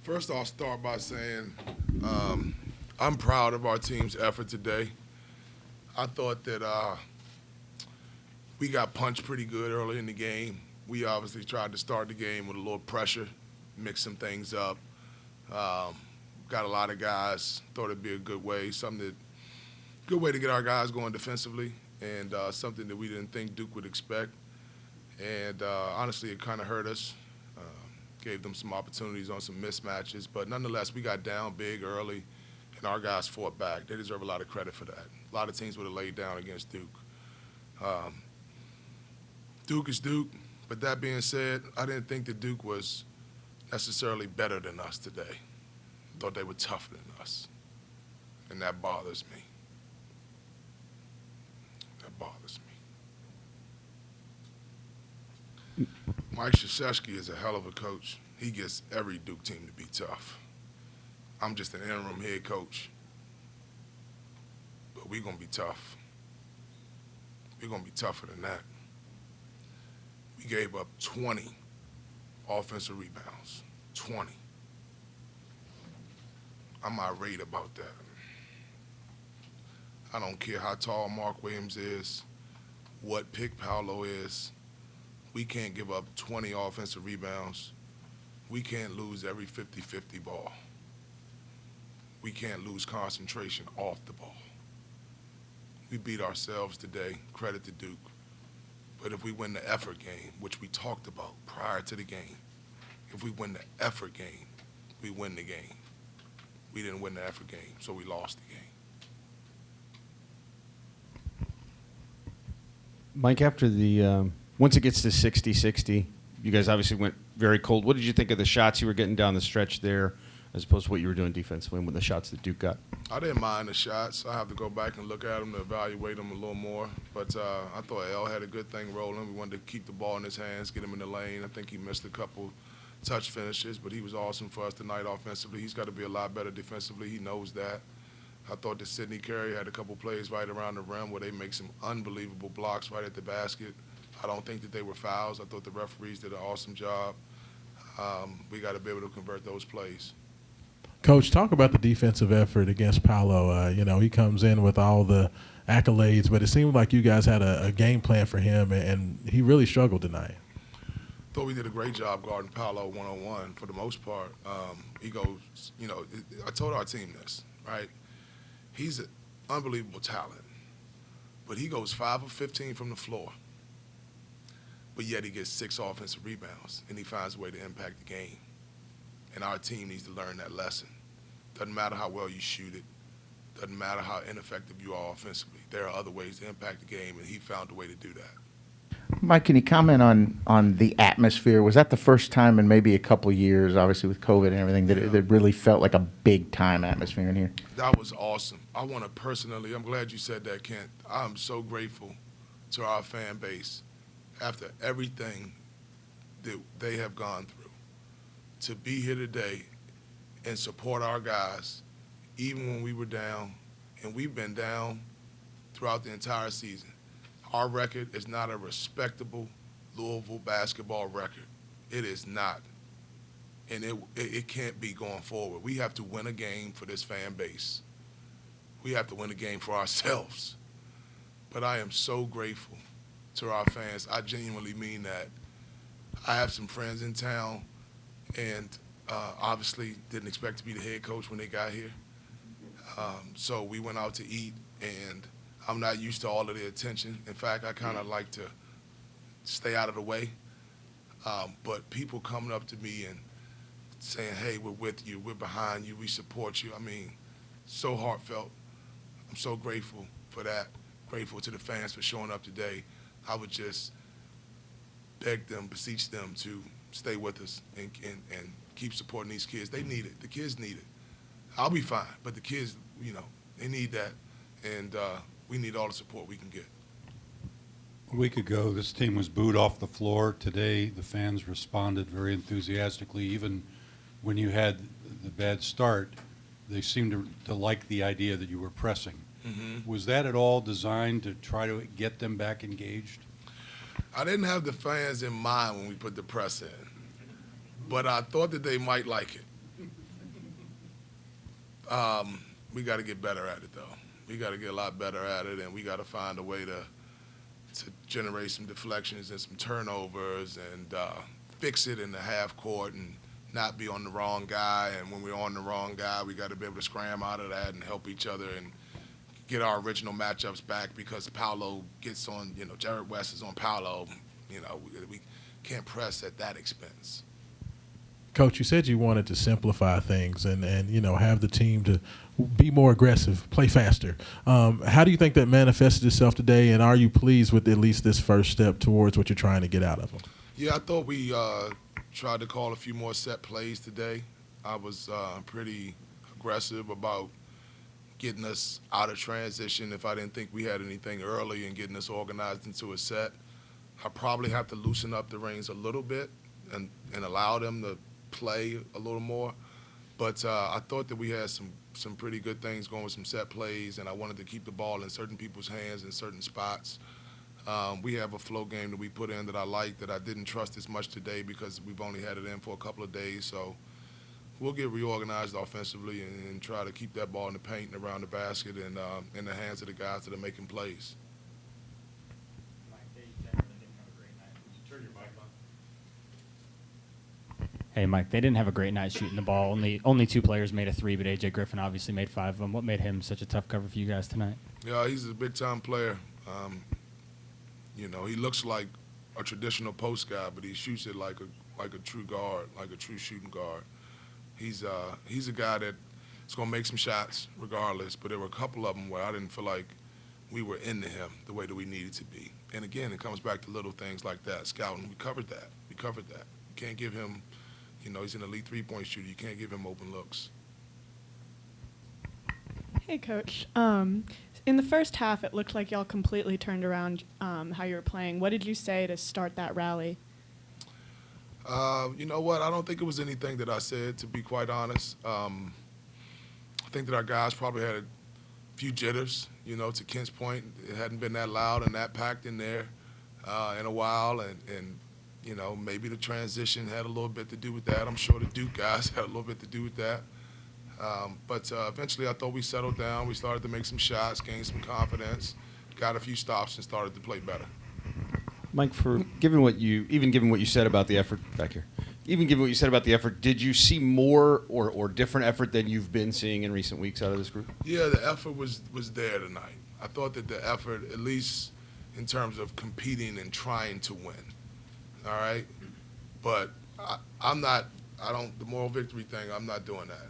First, I'll start by saying I'm proud of our team's effort today. I thought that we got punched pretty good early in the game. We obviously tried to start the game with a little pressure, mix some things up. Um, got a lot of guys. Thought it'd be a good way to get our guys going defensively, and something that we didn't think Duke would expect. And honestly, it kind of hurt us. Uh, Gave them some opportunities on some mismatches, but nonetheless, we got down big early, and our guys fought back. They deserve a lot of credit for that. A lot of teams would have laid down against Duke. Um, Duke is Duke, but that being said, I didn't think that Duke was necessarily better than us today. Thought they were tougher than us, and that bothers me. That bothers me. Mike Krzyzewski is a hell of a coach. He gets every Duke team to be tough. I'm just an interim head coach, but we're going to be tough. We're going to be tougher than that. We gave up 20 offensive rebounds. 20. I'm irate about that. I don't care how tall Mark Williams is, what Pick Paolo is. We can't give up 20 offensive rebounds. We can't lose every 50-50 ball. We can't lose concentration off the ball. We beat ourselves today, credit to Duke. But if we win the effort game, which we talked about prior to the game, if we win the effort game, we win the game. We didn't win the effort game, so we lost the game. Mike, after the once it gets to 60-60, you guys obviously went very cold. What did you think of the shots you were getting down the stretch there, as opposed to what you were doing defensively and with the shots that Duke got? I didn't mind the shots. I have to go back and look at them to evaluate them a little more. But I thought L had a good thing rolling. We wanted to keep the ball in his hands, get him in the lane. I think he missed a couple touch finishes, but he was awesome for us tonight offensively. He's got to be a lot better defensively. He knows that. I thought that Sidney Carey had a couple plays right around the rim where they make some unbelievable blocks right at the basket. I don't think that they were fouls. I thought the referees did an awesome job. We got to be able to convert those plays. Coach, talk about the defensive effort against Paolo. He comes in with all the accolades, but it seemed like you guys had a game plan for him, and he really struggled tonight. Thought we did a great job guarding Paolo one-on-one for the most part. He goes, I told our team this, right? He's an unbelievable talent, but he goes 5 of 15 from the floor, but yet he gets 6 offensive rebounds, and he finds a way to impact the game. And our team needs to learn that lesson. Doesn't matter how well you shoot it. Doesn't matter how ineffective you are offensively. There are other ways to impact the game, and he found a way to do that. Mike, can you comment on the atmosphere? Was that the first time in maybe a couple of years, obviously with COVID and everything, that it really felt like a big-time atmosphere in here? That was awesome. I want to personally, I'm glad you said that, Kent. I'm so grateful to our fan base after everything that they have gone through to be here today and support our guys, even when we were down, and we've been down throughout the entire season. Our record is not a respectable Louisville basketball record. It is not. And it can't be going forward. We have to win a game for this fan base. We have to win a game for ourselves. But I am so grateful to our fans. I genuinely mean that. I have some friends in town, and obviously didn't expect to be the head coach when they got here. So we went out to eat, and I'm not used to all of the attention. In fact, I kind of like to stay out of the way. But people coming up to me and saying, hey, we're with you, we're behind you, we support you. I mean, so heartfelt. I'm so grateful for that. Grateful to the fans for showing up today. I would just beg them, beseech them to stay with us and keep supporting these kids. They need it. The kids need it. I'll be fine, but the kids, they need that. And we need all the support we can get. A week ago, this team was booed off the floor. Today, the fans responded very enthusiastically. Even when you had the bad start, they seemed to like the idea that you were pressing. Mm-hmm. Was that at all designed to try to get them back engaged? I didn't have the fans in mind when we put the press in, but I thought that they might like it. We got to get better at it, though. We got to get a lot better at it, and we got to find a way to generate some deflections and some turnovers and fix it in the half court and not be on the wrong guy. And when we're on the wrong guy, we got to be able to scram out of that and help each other and get our original matchups back, because Paolo gets on, Jared West is on Paolo. We can't press at that expense. Coach, you said you wanted to simplify things and have the team to be more aggressive, play faster. How do you think that manifested itself today, and are you pleased with at least this first step towards what you're trying to get out of them? Yeah, I thought we tried to call a few more set plays today. I was pretty aggressive about getting us out of transition if I didn't think we had anything early and getting us organized into a set. I probably have to loosen up the reins a little bit and allow them to play a little more. But I thought that we had some pretty good things going with some set plays, and I wanted to keep the ball in certain people's hands in certain spots. We have a flow game that we put in that I like, that I didn't trust as much today because we've only had it in for a couple of days. So we'll get reorganized offensively and try to keep that ball in the paint and around the basket and in the hands of the guys that are making plays. Hey, Mike, they didn't have a great night shooting the ball. Only 2 players made a 3, but A.J. Griffin obviously made 5 of them. What made him such a tough cover for you guys tonight? Yeah, he's a big-time player. He looks like a traditional post guy, but he shoots it like a true guard, like a true shooting guard. He's a guy that's going to make some shots regardless, but there were a couple of them where I didn't feel like we were into him the way that we needed to be. And, again, it comes back to little things like that. Scouting, we covered that. You can't give him – he's an elite three-point shooter. You can't give him open looks. Hey, Coach. In the first half, it looked like y'all completely turned around how you were playing. What did you say to start that rally? You know what? I don't think it was anything that I said, to be quite honest. I think that our guys probably had a few jitters, to Kent's point. It hadn't been that loud and that packed in there in a while, and maybe the transition had a little bit to do with that. I'm sure the Duke guys had a little bit to do with that. But eventually I thought we settled down. We started to make some shots, gained some confidence, got a few stops, and started to play better. Mike, given what you said about the effort back here, did you see more or different effort than you've been seeing in recent weeks out of this group? Yeah, the effort was there tonight. I thought that the effort, at least in terms of competing and trying to win, all right? But the moral victory thing, I'm not doing that.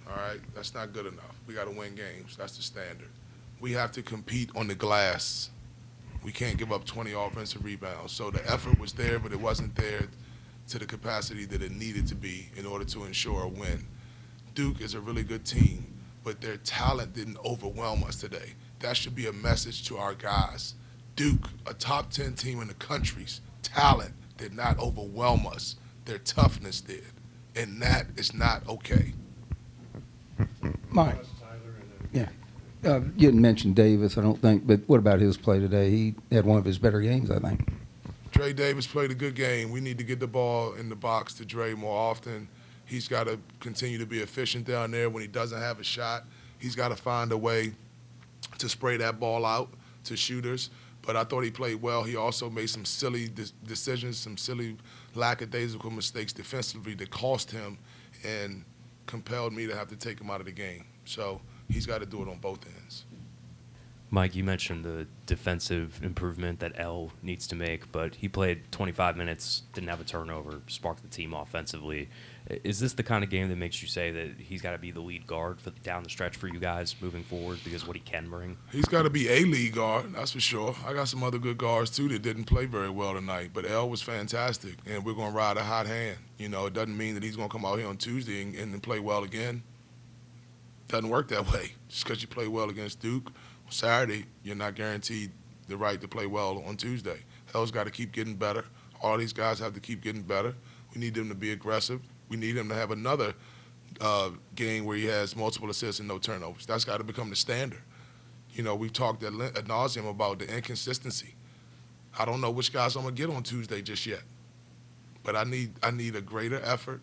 All right? That's not good enough. We got to win games. That's the standard. We have to compete on the glass. We can't give up 20 offensive rebounds. So the effort was there, but it wasn't there to the capacity that it needed to be in order to ensure a win. Duke is a really good team, but their talent didn't overwhelm us today. That should be a message to our guys. Duke, a top 10 team in the country's talent did not overwhelm us. Their toughness did, and that is not okay. Mike. Yeah. You didn't mention Davis, I don't think, but what about his play today? He had one of his better games, I think. Dre Davis played a good game. We need to get the ball in the box to Dre more often. He's got to continue to be efficient down there. When he doesn't have a shot, he's got to find a way to spray that ball out to shooters. But I thought he played well. He also made some silly decisions, some silly lackadaisical mistakes defensively that cost him and compelled me to have to take him out of the game. So he's got to do it on both ends. Mike, you mentioned the defensive improvement that L needs to make, but he played 25 minutes, didn't have a turnover, sparked the team offensively. Is this the kind of game that makes you say that he's got to be the lead guard down the stretch for you guys moving forward because what he can bring? He's got to be a lead guard, that's for sure. I got some other good guards, too, that didn't play very well tonight, but L was fantastic, and we're going to ride a hot hand. It doesn't mean that he's going to come out here on Tuesday and play well again. Doesn't work that way. Just because you play well against Duke, Saturday, you're not guaranteed the right to play well on Tuesday. L's got to keep getting better. All these guys have to keep getting better. We need them to be aggressive. We need him to have another game where he has multiple assists and no turnovers. That's got to become the standard. We've talked ad nauseum about the inconsistency. I don't know which guys I'm going to get on Tuesday just yet. But I need a greater effort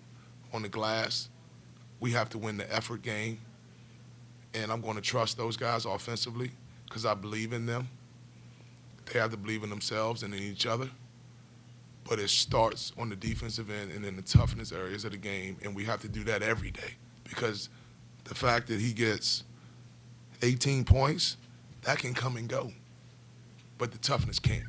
on the glass we have to win the effort game, and I'm going to trust those guys offensively because I believe in them. They have to believe in themselves and in each other. But it starts on the defensive end and in the toughness areas of the game, and we have to do that every day because the fact that he gets 18 points, that can come and go, but the toughness can't.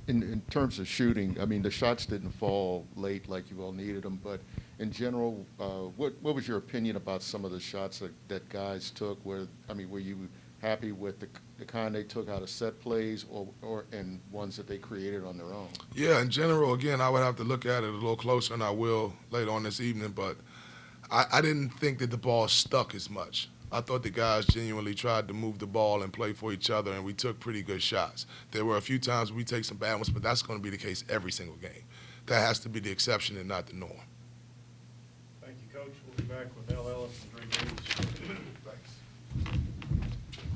In terms of shooting, I mean, the shots didn't fall late like you all needed them, but in general, what was your opinion about some of the shots that guys took? Were you happy with the kind they took out of set plays or and ones that they created on their own? Yeah, in general, again, I would have to look at it a little closer, and I will later on this evening, but I didn't think that the ball stuck as much. I thought the guys genuinely tried to move the ball and play for each other, and we took pretty good shots. There were a few times we take some bad ones, but that's going to be the case every single game. That has to be the exception and not the norm. Thank you, Coach. We'll be back with L. Ellis in 3 days.